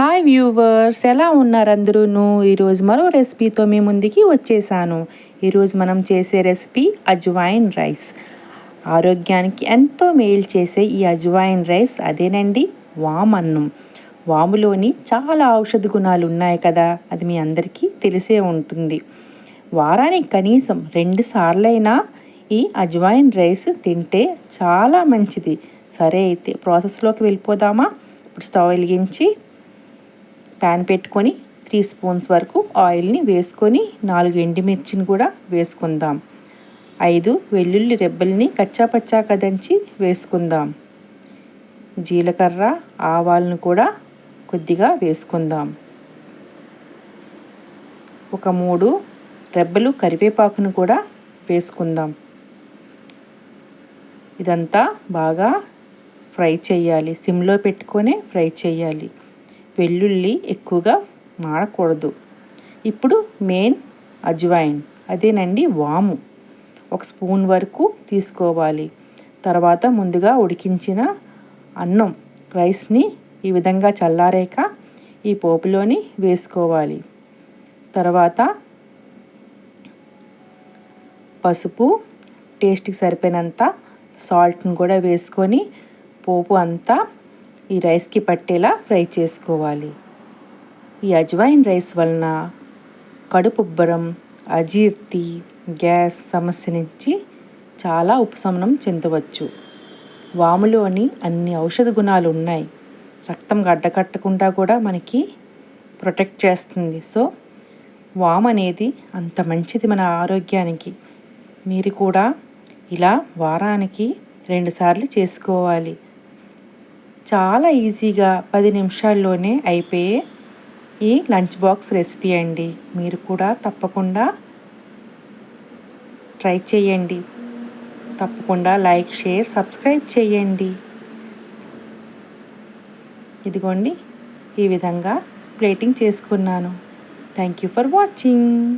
Hi viewers, ఎలా ఉన్నారు అందరూను? ఈరోజు మరో రెసిపీతో మీ ముందుకి వచ్చేసాను. ఈరోజు మనం చేసే రెసిపీ అజ్వాయిన్ రైస్. ఆరోగ్యానికి ఎంతో మేలు చేసే ఈ అజ్వాయిన్ రైస్ అదేనండి వామన్నం. వాములోని చాలా ఔషధ గుణాలు ఉన్నాయి కదా, అది మీ అందరికీ తెలిసే ఉంటుంది. వారానికి కనీసం 2 సార్లైనా ఈ అజ్వాయిన్ రైస్ తింటే చాలా మంచిది. సరే, అయితే ప్రాసెస్లోకి వెళ్ళిపోదామా? ఇప్పుడు స్టవ్ వెలిగించి ప్యాన్ పెట్టుకొని 3 స్పూన్స్ వరకు ఆయిల్ని వేసుకొని 4 ఎండుమిర్చిని కూడా వేసుకుందాం. 5 వెల్లుల్లి రెబ్బల్ని కచ్చాపచ్చాగా దంచి వేసుకుందాం. జీలకర్ర, ఆవాలను కూడా కొద్దిగా వేసుకుందాం. ఒక 3 రెబ్బలు కరివేపాకును కూడా వేసుకుందాం. ఇదంతా బాగా ఫ్రై చేయాలి, సిమ్లో పెట్టుకొనే ఫ్రై చేయాలి. వెల్లుల్లి ఎక్కువగా మాడకూడదు. ఇప్పుడు మెయిన్ అజ్వాయిన్, అదేనండి వాము. 1 స్పూన్ వరకు తీసుకోవాలి. తర్వాత ముందుగా ఉడికించిన అన్నం రైస్ని ఈ విధంగా చల్లారాక ఈ పోపులోని వేసుకోవాలి. తర్వాత పసుపు, టేస్ట్కి సరిపోయినంత సాల్ట్ని కూడా వేసుకొని పోపు అంతా ఈ రైస్కి పట్టేలా ఫ్రై చేసుకోవాలి. ఈ అజ్వాయిన్ రైస్ వలన కడుపుబ్బరం, అజీర్తి, గ్యాస్ సమస్య నుంచి చాలా ఉపశమనం చెందవచ్చు. వాములోని అన్ని ఔషధ గుణాలు ఉన్నాయి. రక్తం గడ్డకట్టకుండా కూడా మనకి ప్రొటెక్ట్ చేస్తుంది. సో వాము అనేది అంత మంచిది మన ఆరోగ్యానికి. మీరు కూడా ఇలా వారానికి 2 సార్లు చేసుకోవాలి. చాలా ఈజీగా 10 నిమిషాల్లోనే అయిపోయే ఈ లంచ్ బాక్స్ రెసిపీ అండి. మీరు కూడా తప్పకుండా ట్రై చేయండి. తప్పకుండా లైక్, షేర్, సబ్స్క్రైబ్ చేయండి. ఇదిగోండి, ఈ విధంగా ప్లేటింగ్ చేసుకున్నాను. Thank you for watching.